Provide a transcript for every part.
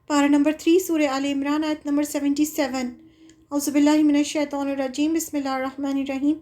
پارہ نمبر 3 سورہ آل عمران آیت نمبر 77۔ اعوذ باللہ من الشیطان الرجیم، بسم اللہ الرحمن الرحیم۔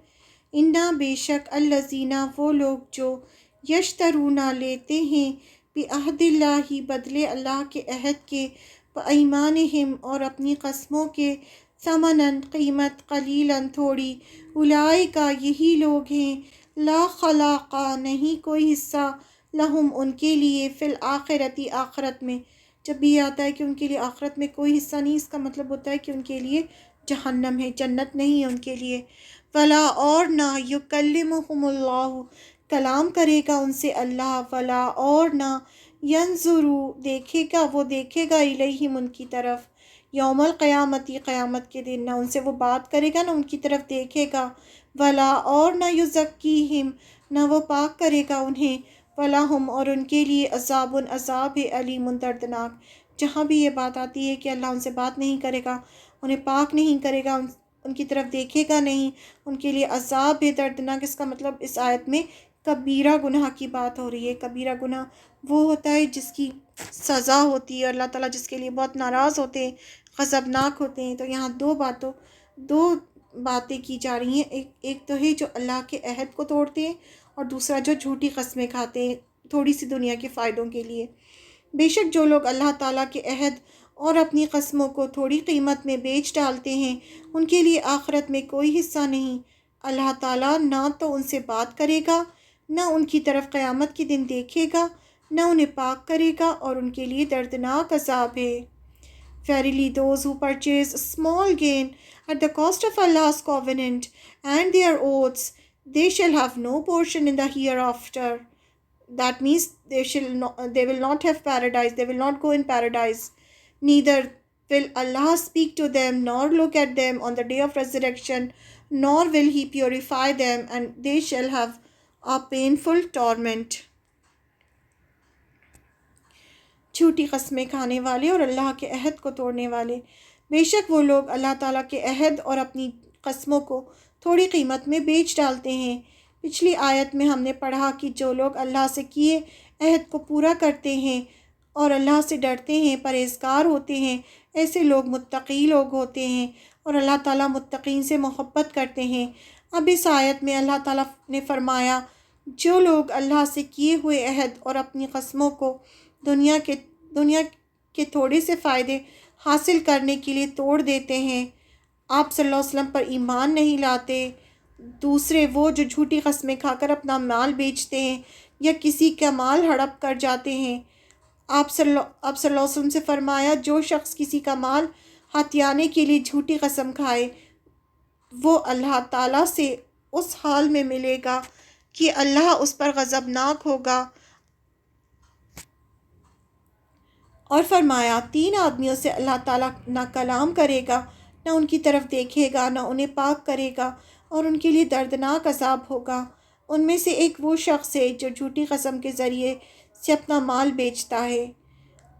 انا بے شک الذین وہ لوگ جو یشترون لیتے ہیں بعہد اللہ بدلے اللہ کے عہد کے، بایمانہم اور اپنی قسموں کے، ثمناً قیمت، قلیلاً تھوڑی، اولئک یہی لوگ ہیں، لا خلاق نہیں کوئی حصہ، لہم ان کے لیے، فی الآخرۃ آخرت میں۔ جب بھی یہ آتا ہے کہ ان کے لیے آخرت میں کوئی حصہ نہیں، اس کا مطلب ہوتا ہے کہ ان کے لیے جہنم ہے، جنت نہیں ہے ان کے لیے۔ ولا اور نہ، یکلمہم اللہ کلام کرے گا ان سے اللہ، ولا اور نہ، ینظرو دیکھے گا وہ دیکھے گا الیہم ان کی طرف، یوم القیامتی قیامت کے دن، نہ ان سے وہ بات کرے گا نہ ان کی طرف دیکھے گا، ولا اور نہ یزکیہم نہ وہ پاک کرے گا انہیں، وَلَهُمْ اور ان کے لیے عذاب عذاب ہے علیم دردناک۔ جہاں بھی یہ بات آتی ہے کہ اللہ ان سے بات نہیں کرے گا، انہیں پاک نہیں کرے گا، ان کی طرف دیکھے گا نہیں، ان کے لیے عذاب ہے دردناک، اس کا مطلب اس آیت میں کبیرہ گناہ کی بات ہو رہی ہے۔ کبیرہ گناہ وہ ہوتا ہے جس کی سزا ہوتی ہے، اللہ تعالیٰ جس کے لیے بہت ناراض ہوتے ہیں، غضبناک ہوتے ہیں۔ تو یہاں دو باتیں کی جا رہی ہیں، ایک تو ہے جو اللہ کے عہد کو توڑتے ہیں، اور دوسرا جو جھوٹی قسمیں کھاتے ہیں تھوڑی سی دنیا کے فائدوں کے لیے۔ بے شک جو لوگ اللہ تعالیٰ کے عہد اور اپنی قسموں کو تھوڑی قیمت میں بیچ ڈالتے ہیں، ان کے لیے آخرت میں کوئی حصہ نہیں۔ اللہ تعالیٰ نہ تو ان سے بات کرے گا، نہ ان کی طرف قیامت کے دن دیکھے گا، نہ انہیں پاک کرے گا، اور ان کے لیے دردناک عذاب ہے۔ Verily those who purchase a small gain at the cost of Allah's covenant and their oaths, they shall have no portion in the hereafter. That means they will not have paradise, they will not go in paradise. Neither will Allah speak to them, nor look at them on the day of resurrection, nor will He purify them, and they shall have a painful torment. جھوٹی قسمیں کھانے والے اور اللہ کے عہد کو توڑنے والے، بے شک وہ لوگ اللہ تعالیٰ کے عہد اور اپنی قسموں کو تھوڑی قیمت میں بیچ ڈالتے ہیں۔ پچھلی آیت میں ہم نے پڑھا کہ جو لوگ اللہ سے کیے عہد کو پورا کرتے ہیں اور اللہ سے ڈرتے ہیں، پرہیزگار ہوتے ہیں، ایسے لوگ متقی لوگ ہوتے ہیں، اور اللہ تعالیٰ متقین سے محبت کرتے ہیں۔ اب اس آیت میں اللہ تعالیٰ نے فرمایا جو لوگ اللہ سے کیے ہوئے عہد اور اپنی قسموں کو دنیا کے تھوڑے سے فائدے حاصل کرنے کے لیے توڑ دیتے ہیں، آپ صلی اللہ علیہ وسلم پر ایمان نہیں لاتے، دوسرے وہ جو جھوٹی قسمیں کھا کر اپنا مال بیچتے ہیں یا کسی کا مال ہڑپ کر جاتے ہیں، آپ صلی اللہ علیہ وسلم سے فرمایا جو شخص کسی کا مال ہتھیانے کے لیے جھوٹی قسم کھائے، وہ اللہ تعالیٰ سے اس حال میں ملے گا کہ اللہ اس پر غضبناک ہوگا۔ اور فرمایا 3 آدمیوں سے اللہ تعالیٰ نہ کلام کرے گا، نہ ان کی طرف دیکھے گا، نہ انہیں پاک کرے گا، اور ان کے لیے دردناک عذاب ہوگا۔ ان میں سے ایک وہ شخص ہے جو جھوٹی قسم کے ذریعے سے اپنا مال بیچتا ہے،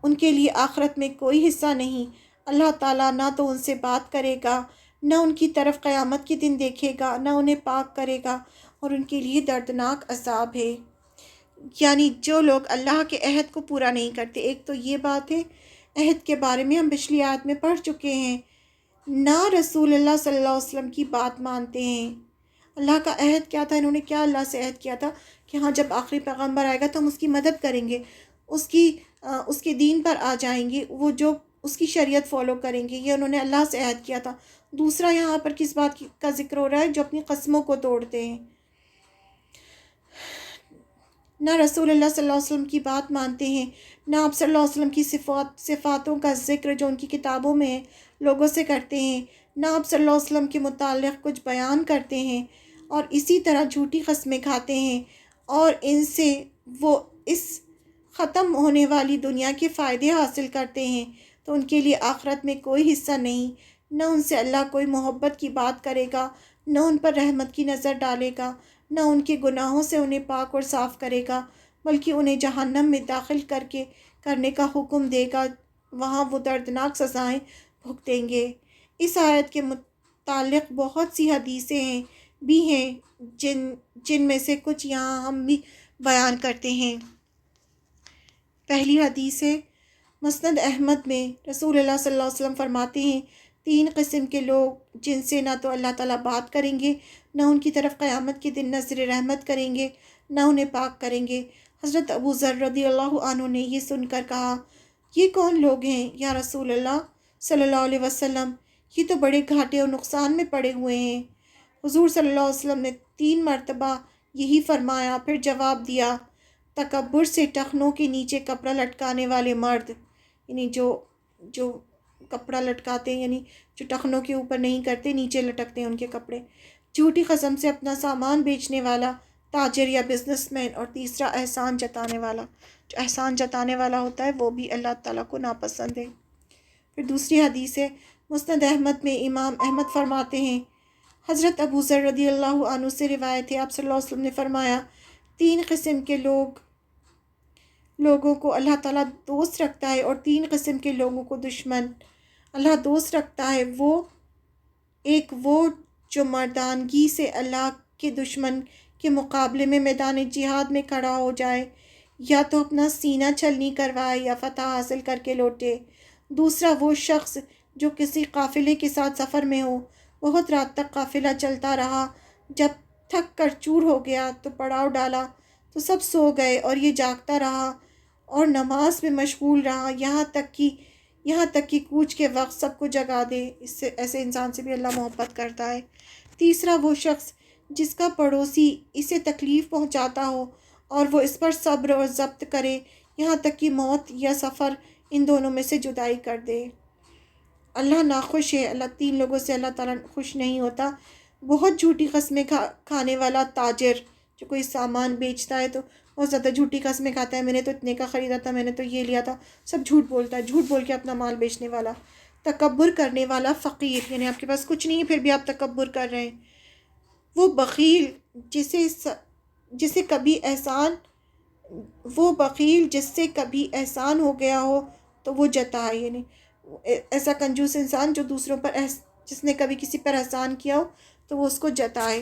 ان کے لیے آخرت میں کوئی حصہ نہیں۔ اللہ تعالیٰ نہ تو ان سے بات کرے گا، نہ ان کی طرف قیامت کے دن دیکھے گا، نہ انہیں پاک کرے گا، اور ان کے لیے دردناک عذاب ہے۔ یعنی جو لوگ اللہ کے عہد کو پورا نہیں کرتے، ایک تو یہ بات ہے، عہد کے بارے میں ہم پچھلی آیت میں پڑھ چکے ہیں، نہ رسول اللہ صلی اللہ علیہ وسلم کی بات مانتے ہیں۔ اللہ کا عہد کیا تھا؟ انہوں نے کیا اللہ سے عہد کیا تھا کہ ہاں جب آخری پیغمبر آئے گا تو ہم اس کی مدد کریں گے، اس کے دین پر آ جائیں گے، وہ جو اس کی شریعت فالو کریں گے، یہ انہوں نے اللہ سے عہد کیا تھا۔ دوسرا یہاں پر کس بات کا ذکر ہو رہا ہے؟ جو اپنی قسموں کو توڑتے ہیں، نہ رسول اللہ صلی اللہ علیہ وسلم کی بات مانتے ہیں، نہ آپ صلی اللہ علیہ وسلم کی صفاتوں کا ذکر جو ان کی کتابوں میں ہے لوگوں سے کرتے ہیں، نہ آپ صلی اللہ علیہ وسلم کے متعلق کچھ بیان کرتے ہیں، اور اسی طرح جھوٹی قسمیں کھاتے ہیں، اور ان سے وہ اس ختم ہونے والی دنیا کے فائدے حاصل کرتے ہیں، تو ان کے لیے آخرت میں کوئی حصہ نہیں، نہ ان سے اللہ کوئی محبت کی بات کرے گا، نہ ان پر رحمت کی نظر ڈالے گا، نہ ان کے گناہوں سے انہیں پاک اور صاف کرے گا، بلکہ انہیں جہنم میں داخل کرنے کا حکم دے گا، وہاں وہ دردناک سزائیں بھگتیں گے۔ اس آیت کے متعلق بہت سی حدیثیں بھی ہیں جن میں سے کچھ یہاں ہم بھی بیان کرتے ہیں۔ پہلی حدیث ہے مسند احمد میں رسول اللہ صلی اللہ علیہ وسلم فرماتے ہیں 3 قسم کے لوگ جن سے نہ تو اللہ تعالیٰ بات کریں گے، نہ ان کی طرف قیامت کے دن نظر رحمت کریں گے، نہ انہیں پاک کریں گے۔ حضرت ابو ذر رضی اللہ عنہ نے یہ سن کر کہا، یہ کون لوگ ہیں یا رسول اللہ صلی اللہ علیہ وسلم؟ یہ تو بڑے گھاٹے اور نقصان میں پڑے ہوئے ہیں۔ حضور صلی اللہ علیہ وسلم نے 3 مرتبہ یہی فرمایا، پھر جواب دیا، تکبر سے ٹخنوں کے نیچے کپڑا لٹکانے والے مرد، یعنی جو کپڑا لٹکاتے ہیں، یعنی جو ٹخنوں کے اوپر نہیں کرتے، نیچے لٹکتے ہیں ان کے کپڑے، جھوٹی قسم سے اپنا سامان بیچنے والا تاجر یا بزنس مین، اور تیسرا احسان جتانے والا۔ جو احسان جتانے والا ہوتا ہے وہ بھی اللہ تعالیٰ کو ناپسند ہے۔ پھر دوسری حدیث ہے مسند احمد میں، امام احمد فرماتے ہیں، حضرت ابو ذر رضی اللہ عنہ سے روایت ہے، آپ صلی اللہ علیہ وسلم نے فرمایا، 3 قسم کے لوگوں کو اللہ تعالیٰ دوست رکھتا ہے اور 3 قسم کے لوگوں کو دشمن۔ اللہ دوست رکھتا ہے وہ جو مردانگی سے اللہ کے دشمن کے مقابلے میں میدان جہاد میں کھڑا ہو جائے، یا تو اپنا سینہ چھلنی کروائے یا فتح حاصل کر کے لوٹے۔ دوسرا وہ شخص جو کسی قافلے کے ساتھ سفر میں ہو، بہت رات تک قافلہ چلتا رہا، جب تھک کر چور ہو گیا تو پڑاؤ ڈالا تو سب سو گئے اور یہ جاگتا رہا اور نماز میں مشغول رہا یہاں تک کہ کوچ کے وقت سب کو جگا دے۔ ایسے انسان سے بھی اللہ محبت کرتا ہے۔ تیسرا وہ شخص جس کا پڑوسی اسے تکلیف پہنچاتا ہو اور وہ اس پر صبر اور ضبط کرے یہاں تک کہ موت یا سفر ان دونوں میں سے جدائی کر دے۔ اللہ ناخوش ہے، 3 لوگوں سے اللہ تعالیٰ خوش نہیں ہوتا۔ بہت جھوٹی قسمیں کھانے والا تاجر، جو کوئی سامان بیچتا ہے تو بہت زیادہ جھوٹی قسمیں کھاتا ہے، میں نے تو اتنے کا خریدا تھا، میں نے تو یہ لیا تھا، سب جھوٹ بولتا ہے، جھوٹ بول کے اپنا مال بیچنے والا۔ تکبر کرنے والا فقیر، یعنی آپ کے پاس کچھ نہیں ہے پھر بھی آپ تکبر کر رہے ہیں۔ وہ بخیل جس سے کبھی احسان ہو گیا ہو تو وہ جتائے، یعنی ایسا کنجوس انسان جو دوسروں پر جس نے کبھی کسی پر احسان کیا ہو تو وہ اس کو جتائے۔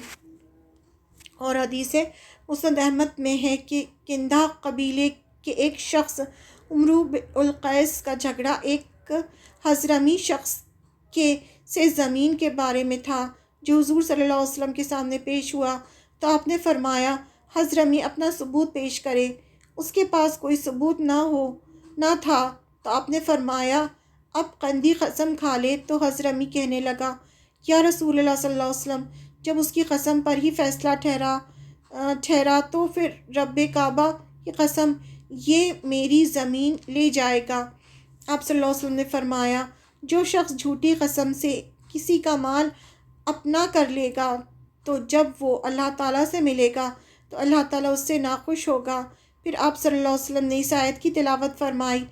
اور حدیث ہے مسند احمد میں ہے کہ کندہ قبیلے کے ایک شخص امرو القیس کا جھگڑا ایک حضرمی شخص سے زمین کے بارے میں تھا جو حضور صلی اللہ علیہ وسلم کے سامنے پیش ہوا تو آپ نے فرمایا، حضرمی اپنا ثبوت پیش کرے۔ اس کے پاس کوئی ثبوت نہ تھا تو آپ نے فرمایا، اب قندی قسم کھا لے۔ تو حضرمی کہنے لگا، یا رسول اللہ صلی اللہ علیہ وسلم، جب اس کی قسم پر ہی فیصلہ ٹھہرا تو پھر رب کعبہ کی قسم، یہ میری زمین لے جائے گا۔ آپ صلی اللہ علیہ وسلم نے فرمایا، جو شخص جھوٹی قسم سے کسی کا مال اپنا کر لے گا تو جب وہ اللہ تعالیٰ سے ملے گا تو اللہ تعالیٰ اس سے ناخوش ہوگا۔ پھر آپ صلی اللہ علیہ وسلم نے اس آیت کی تلاوت فرمائی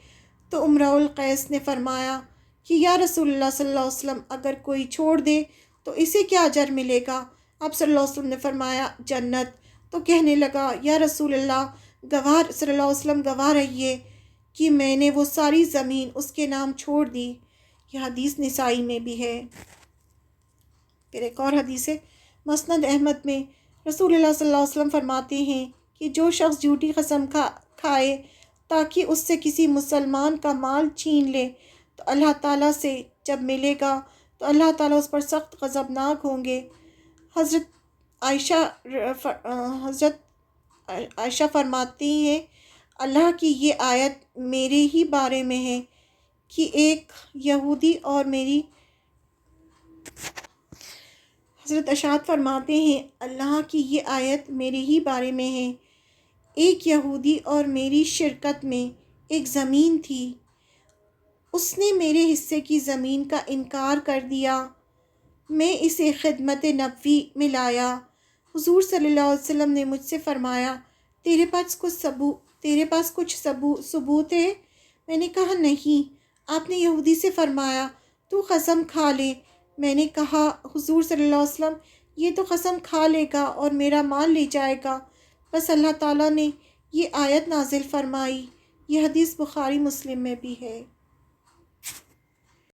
تو امرؤ القیس نے فرمایا کہ یا رسول اللہ صلی اللہ علیہ وسلم، اگر کوئی چھوڑ دے تو اسے کیا اجر ملے گا؟ آپ صلی اللہ علیہ وسلم نے فرمایا، جنت۔ تو کہنے لگا، یا رسول اللہ صلی اللہ علیہ وسلم گواہ رہیے کہ میں نے وہ ساری زمین اس کے نام چھوڑ دی۔ یہ حدیث نسائی میں بھی ہے۔ پھر ایک اور حدیث ہے مسند احمد میں، رسول اللہ صلی اللہ علیہ وسلم فرماتے ہیں کہ جو شخص جھوٹی قسم کھائے تاکہ اس سے کسی مسلمان کا مال چھین لے تو اللہ تعالیٰ سے جب ملے گا تو اللہ تعالیٰ اس پر سخت غضبناک ہوں گے۔ حضرت عائشہ فرماتی ہیں، اللہ کی یہ آیت میرے ہی بارے میں ہے کہ ایک یہودی اور میری حضرت اشعث فرماتے ہیں، اللہ کی یہ آیت میرے ہی بارے میں ہے، ایک یہودی اور میری شرکت میں ایک زمین تھی، اس نے میرے حصے کی زمین کا انکار کر دیا، میں اسے خدمت نبوی میں لایا، حضور صلی اللہ علیہ وسلم نے مجھ سے فرمایا، تیرے پاس کچھ ثبوت ہے؟ میں نے کہا نہیں۔ آپ نے یہودی سے فرمایا، تو قسم کھا لے۔ میں نے کہا، حضور صلی اللہ علیہ وسلم یہ تو قسم کھا لے گا اور میرا مال لے جائے گا۔ بس اللہ تعالیٰ نے یہ آیت نازل فرمائی۔ یہ حدیث بخاری مسلم میں بھی ہے۔